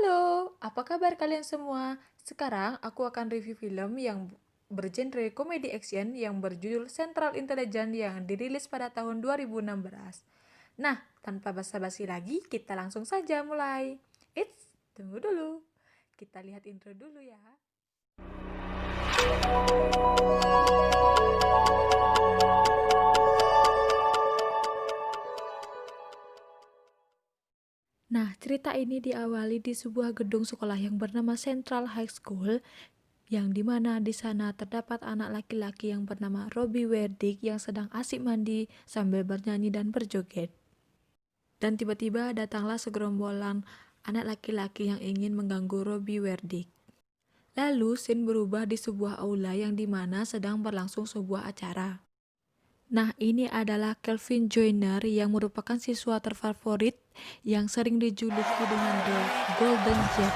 Halo, apa kabar kalian semua? Sekarang aku akan review film yang bergenre komedi action yang berjudul Central Intelligence yang dirilis pada tahun 2016. Nah, tanpa basa-basi lagi, kita langsung saja mulai. Eits, tunggu dulu. Kita lihat intro dulu ya. Nah, cerita ini diawali di sebuah gedung sekolah yang bernama Central High School, yang dimana di sana terdapat anak laki-laki yang bernama Robbie Werdick yang sedang asik mandi sambil bernyanyi dan berjoget. Dan tiba-tiba datanglah segerombolan anak laki-laki yang ingin mengganggu Robbie Werdick. Lalu scene berubah di sebuah aula yang dimana sedang berlangsung sebuah acara. Nah, ini adalah Kelvin Joyner yang merupakan siswa terfavorit yang sering dijuluki dengan The Golden Jet.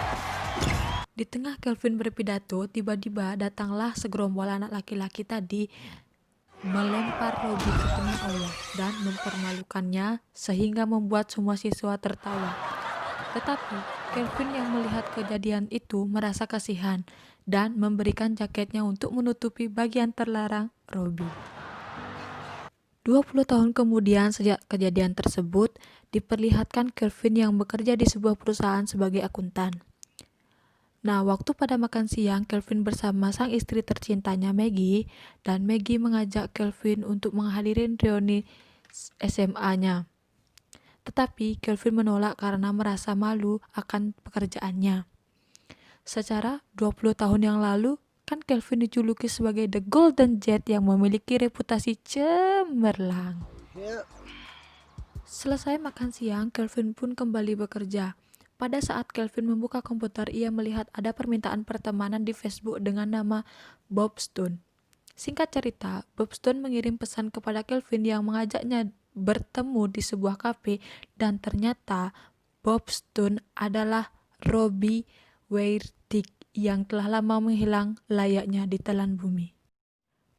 Di tengah Kelvin berpidato, tiba-tiba datanglah segerombolan anak laki-laki tadi melempar Robbie ke tengah aula dan mempermalukannya sehingga membuat semua siswa tertawa. Tetapi Kelvin yang melihat kejadian itu merasa kasihan dan memberikan jaketnya untuk menutupi bagian terlarang Robbie. 20 tahun kemudian sejak kejadian tersebut, diperlihatkan Kelvin yang bekerja di sebuah perusahaan sebagai akuntan. Nah, waktu pada makan siang, Kelvin bersama sang istri tercintanya Maggie, dan Maggie mengajak Kelvin untuk menghadiri reuni SMA-nya. Tetapi Kelvin menolak karena merasa malu akan pekerjaannya. Secara 20 tahun yang lalu, kan Kelvin dijuluki sebagai The Golden Jet yang memiliki reputasi cemerlang. Selesai makan siang, Kelvin pun kembali bekerja. Pada saat Kelvin membuka komputer, ia melihat ada permintaan pertemanan di Facebook dengan nama Bob Stone. Singkat cerita, Bob Stone mengirim pesan kepada Kelvin yang mengajaknya bertemu di sebuah kafe, dan ternyata Bob Stone adalah Robbie Werdick yang telah lama menghilang layaknya ditelan bumi.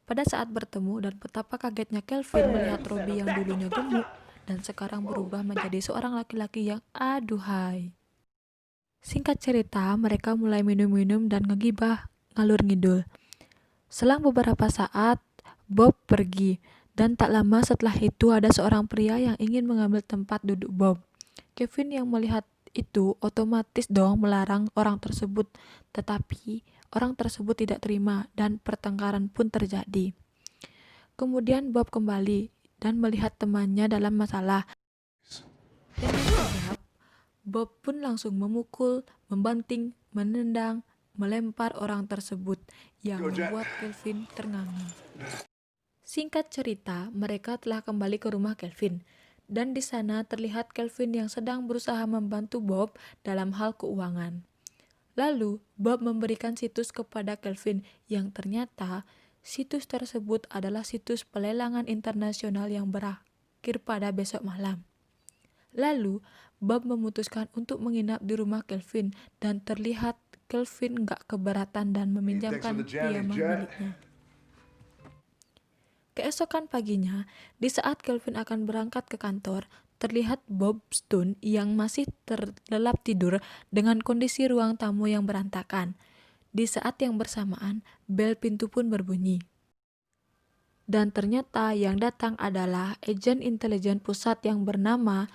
Pada saat bertemu dan betapa kagetnya Kelvin melihat Robbie yang dulunya gemuk dan sekarang berubah menjadi seorang laki-laki yang aduhai. Singkat cerita, mereka mulai minum-minum dan ngegibah ngalur ngidul. Selang beberapa saat, Bob pergi, dan tak lama setelah itu ada seorang pria yang ingin mengambil tempat duduk Bob. Kevin yang melihat itu otomatis dong melarang orang tersebut, tetapi orang tersebut tidak terima dan pertengkaran pun terjadi. Kemudian Bob kembali dan melihat temannya dalam masalah. Dengan sigap, Bob pun langsung memukul, membanting, menendang, melempar orang tersebut yang membuat Kelvin ternganga. Singkat cerita, mereka telah kembali ke rumah Kelvin, dan di sana terlihat Kelvin yang sedang berusaha membantu Bob dalam hal keuangan. Lalu, Bob memberikan situs kepada Kelvin yang ternyata situs tersebut adalah situs pelelangan internasional yang berakhir pada besok malam. Lalu, Bob memutuskan untuk menginap di rumah Kelvin, dan terlihat Kelvin gak keberatan dan meminjamkan piyama miliknya. Keesokan paginya, di saat Kelvin akan berangkat ke kantor, terlihat Bob Stone yang masih terlelap tidur dengan kondisi ruang tamu yang berantakan. Di saat yang bersamaan, bel pintu pun berbunyi. Dan ternyata yang datang adalah agen intelijen pusat yang bernama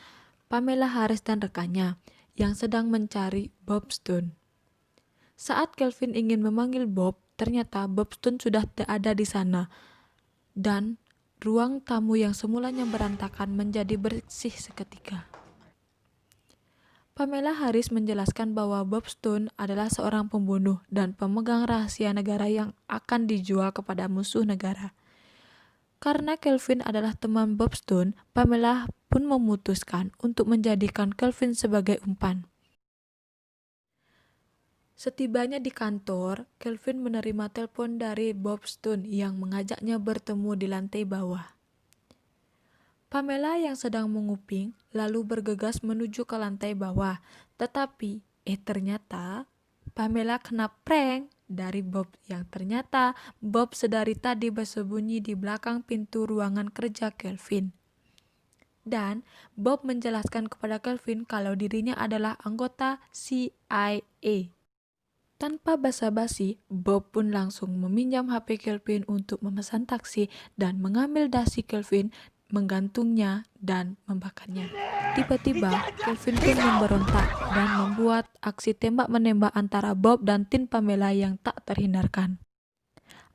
Pamela Harris dan rekannya yang sedang mencari Bob Stone. Saat Kelvin ingin memanggil Bob, ternyata Bob Stone sudah tak ada di sana. Dan ruang tamu yang semulanya berantakan menjadi bersih seketika. Pamela Harris menjelaskan bahwa Bob Stone adalah seorang pembunuh dan pemegang rahasia negara yang akan dijual kepada musuh negara. Karena Kelvin adalah teman Bob Stone, Pamela pun memutuskan untuk menjadikan Kelvin sebagai umpan. Setibanya di kantor, Kelvin menerima telepon dari Bob Stone yang mengajaknya bertemu di lantai bawah. Pamela yang sedang menguping lalu bergegas menuju ke lantai bawah, tetapi ternyata Pamela kena prank dari Bob yang ternyata Bob sedari tadi bersembunyi di belakang pintu ruangan kerja Kelvin. Dan Bob menjelaskan kepada Kelvin kalau dirinya adalah anggota CIA. Tanpa basa-basi, Bob pun langsung meminjam HP Kelvin untuk memesan taksi dan mengambil dasi Kelvin, menggantungnya dan membakarnya. Tiba-tiba, Kelvin pun memberontak dan membuat aksi tembak-menembak antara Bob dan Tin Pamela yang tak terhindarkan.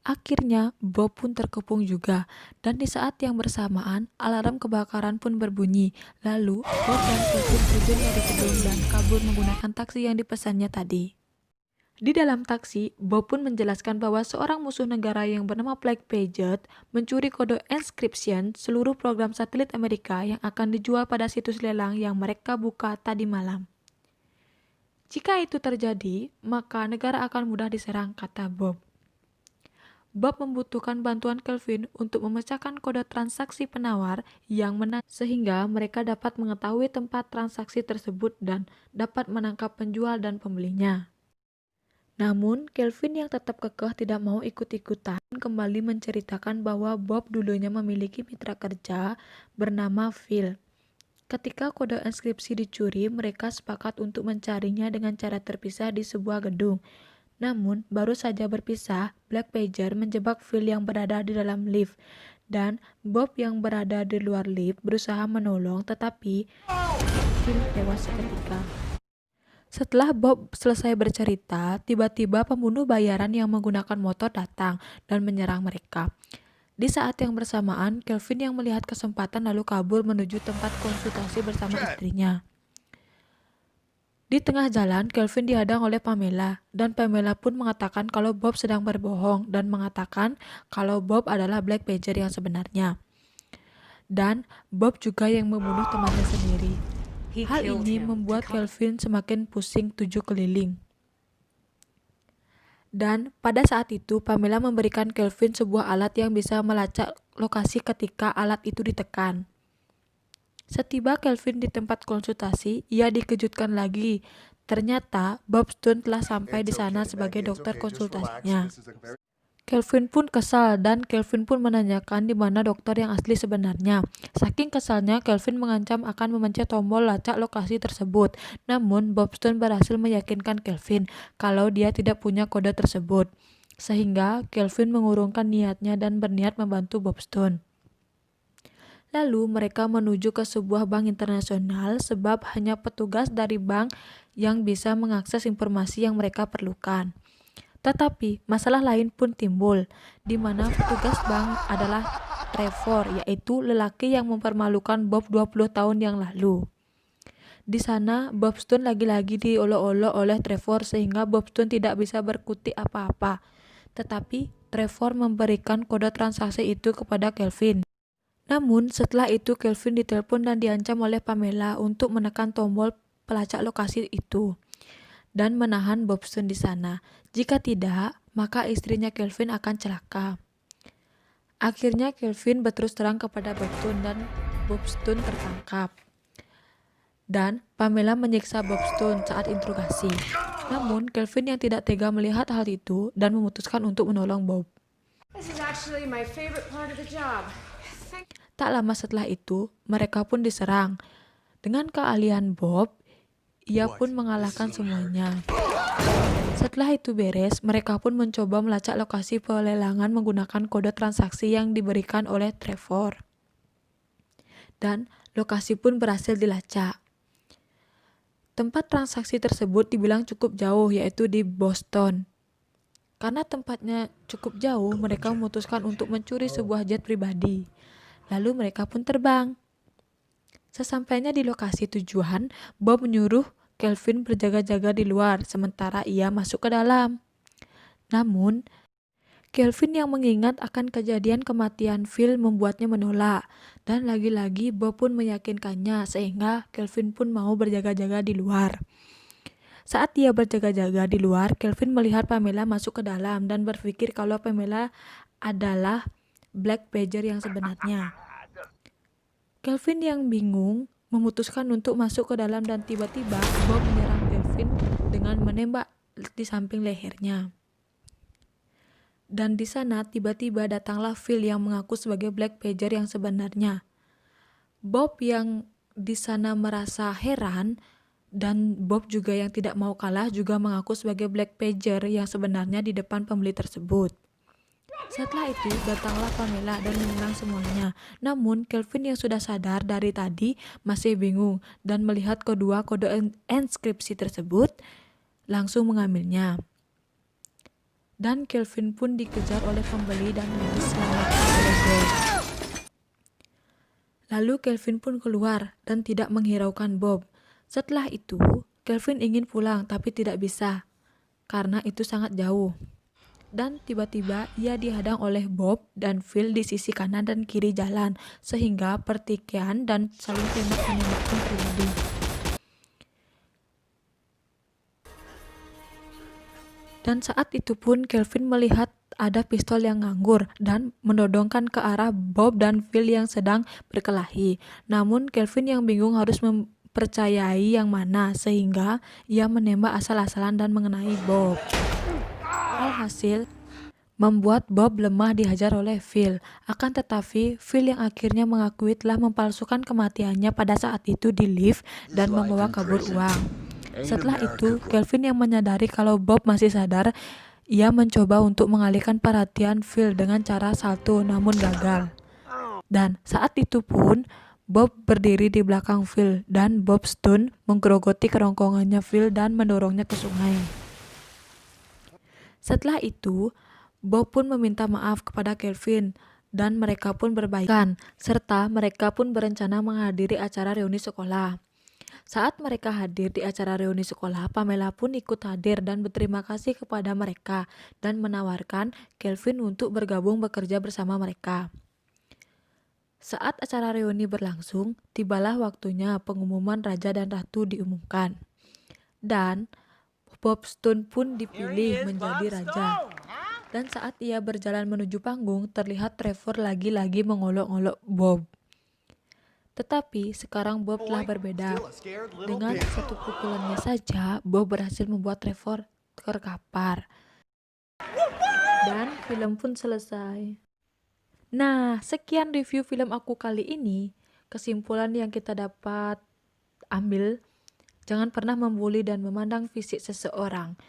Akhirnya, Bob pun terkepung juga, dan di saat yang bersamaan, alarm kebakaran pun berbunyi. Lalu, Bob dan Kelvin terjun dari gedung dan kabur menggunakan taksi yang dipesannya tadi. Di dalam taksi, Bob pun menjelaskan bahwa seorang musuh negara yang bernama Black Pager mencuri kode encryption seluruh program satelit Amerika yang akan dijual pada situs lelang yang mereka buka tadi malam. Jika itu terjadi, maka negara akan mudah diserang, kata Bob. Bob membutuhkan bantuan Kelvin untuk memecahkan kode transaksi penawar yang sehingga mereka dapat mengetahui tempat transaksi tersebut dan dapat menangkap penjual dan pembelinya. Namun, Kelvin yang tetap kekeh tidak mau ikut-ikutan kembali menceritakan bahwa Bob dulunya memiliki mitra kerja bernama Phil. Ketika kode inskripsi dicuri, mereka sepakat untuk mencarinya dengan cara terpisah di sebuah gedung. Namun, baru saja berpisah, Black Pager menjebak Phil yang berada di dalam lift, dan Bob yang berada di luar lift berusaha menolong, tetapi Phil tewas seketika. Setelah Bob selesai bercerita, tiba-tiba pembunuh bayaran yang menggunakan motor datang dan menyerang mereka. Di saat yang bersamaan, Kelvin yang melihat kesempatan lalu kabur menuju tempat konsultasi bersama istrinya. Di tengah jalan, Kelvin dihadang oleh Pamela, dan Pamela pun mengatakan kalau Bob sedang berbohong dan mengatakan kalau Bob adalah Black Pager yang sebenarnya. Dan Bob juga yang membunuh temannya sendiri. Hal ini membuat Kelvin semakin pusing tujuh keliling. Dan pada saat itu, Pamela memberikan Kelvin sebuah alat yang bisa melacak lokasi ketika alat itu ditekan. Setiba Kelvin di tempat konsultasi, ia dikejutkan lagi. Ternyata Bob Stone telah sampai di sana sebagai dokter konsultasinya. Kelvin pun kesal dan Kelvin pun menanyakan di mana dokter yang asli sebenarnya. Saking kesalnya, Kelvin mengancam akan memencet tombol lacak lokasi tersebut. Namun, Bob Stone berhasil meyakinkan Kelvin kalau dia tidak punya kode tersebut. Sehingga Kelvin mengurungkan niatnya dan berniat membantu Bob Stone. Lalu mereka menuju ke sebuah bank internasional sebab hanya petugas dari bank yang bisa mengakses informasi yang mereka perlukan. Tetapi masalah lain pun timbul, di mana petugas bank adalah Trevor, yaitu lelaki yang mempermalukan Bob 20 tahun yang lalu. Di sana, Bob Stone lagi-lagi diolok-olok oleh Trevor sehingga Bob Stone tidak bisa berkutik apa-apa. Tetapi Trevor memberikan kode transaksi itu kepada Kelvin. Namun, setelah itu Kelvin ditelepon dan diancam oleh Pamela untuk menekan tombol pelacak lokasi itu dan menahan Bob Stone di sana. Jika tidak, maka istrinya Kelvin akan celaka. Akhirnya Kelvin berterus terang kepada Bob Stone dan Bob Stone tertangkap. Dan Pamela menyiksa Bob Stone saat interogasi. Namun, Kelvin yang tidak tega melihat hal itu dan memutuskan untuk menolong Bob. Tak lama setelah itu, mereka pun diserang. Dengan keahlian Bob, ia pun mengalahkan semuanya. Setelah itu beres, mereka pun mencoba melacak lokasi pelelangan menggunakan kode transaksi yang diberikan oleh Trevor. Dan lokasi pun berhasil dilacak. Tempat transaksi tersebut dibilang cukup jauh, yaitu di Boston. Karena tempatnya cukup jauh, mereka memutuskan untuk mencuri sebuah jet pribadi. Lalu mereka pun terbang. Sesampainya di lokasi tujuan, Bob menyuruh Kelvin berjaga-jaga di luar, sementara ia masuk ke dalam. Namun, Kelvin yang mengingat akan kejadian kematian Phil membuatnya menolak, dan lagi-lagi Bob pun meyakinkannya sehingga Kelvin pun mau berjaga-jaga di luar. Saat dia berjaga-jaga di luar, Kelvin melihat Pamela masuk ke dalam dan berpikir kalau Pamela adalah Black Pager yang sebenarnya. Kelvin yang bingung memutuskan untuk masuk ke dalam dan tiba-tiba Bob menyerang Kelvin dengan menembak di samping lehernya. Dan di sana tiba-tiba datanglah Phil yang mengaku sebagai Black Pager yang sebenarnya. Bob yang di sana merasa heran dan Bob juga yang tidak mau kalah juga mengaku sebagai Black Pager yang sebenarnya di depan pembeli tersebut. Setelah itu datanglah Pamela dan mengulang semuanya. Namun Kelvin yang sudah sadar dari tadi masih bingung dan melihat kedua kode inskripsi tersebut langsung mengambilnya. Dan Kelvin pun dikejar oleh pembeli dan diselamatkan oleh Bob. Lalu Kelvin pun keluar dan tidak menghiraukan Bob. Setelah itu, Kelvin ingin pulang tapi tidak bisa karena itu sangat jauh. Dan tiba-tiba ia dihadang oleh Bob dan Phil di sisi kanan dan kiri jalan, sehingga pertikaian dan saling tembak-menembak pun terjadi. Dan saat itu pun Kelvin melihat ada pistol yang nganggur dan menodongkan ke arah Bob dan Phil yang sedang berkelahi. Namun Kelvin yang bingung harus mempercayai yang mana, sehingga ia menembak asal-asalan dan mengenai Bob. Alhasil, membuat Bob lemah dihajar oleh Phil. Akan tetapi, Phil yang akhirnya mengakui telah mempalsukan kematiannya pada saat itu di lift dan membawa kabur uang. Setelah itu, Kelvin yang menyadari kalau Bob masih sadar, ia mencoba untuk mengalihkan perhatian Phil dengan cara salto namun gagal. Dan saat itu pun, Bob berdiri di belakang Phil dan Bob Stone menggerogoti kerongkongannya Phil dan mendorongnya ke sungai. Setelah itu, Bob pun meminta maaf kepada Kelvin dan mereka pun berbaikan, serta mereka pun berencana menghadiri acara reuni sekolah. Saat mereka hadir di acara reuni sekolah, Pamela pun ikut hadir dan berterima kasih kepada mereka dan menawarkan Kelvin untuk bergabung bekerja bersama mereka. Saat acara reuni berlangsung, tibalah waktunya pengumuman Raja dan Ratu diumumkan. Dan Bob Stone pun dipilih menjadi raja. Dan saat ia berjalan menuju panggung, terlihat Trevor lagi-lagi mengolok-olok Bob. Tetapi sekarang Bob telah berbeda. Dengan satu pukulannya saja, Bob berhasil membuat Trevor terkapar. Dan film pun selesai. Nah, sekian review film aku kali ini. Kesimpulan yang kita dapat ambil, jangan pernah membuli dan memandang fisik seseorang.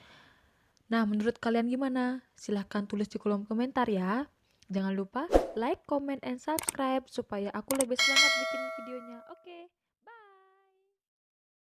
Nah, menurut kalian gimana? Silahkan tulis di kolom komentar ya. Jangan lupa like, comment, and subscribe supaya aku lebih semangat bikin videonya. Oke.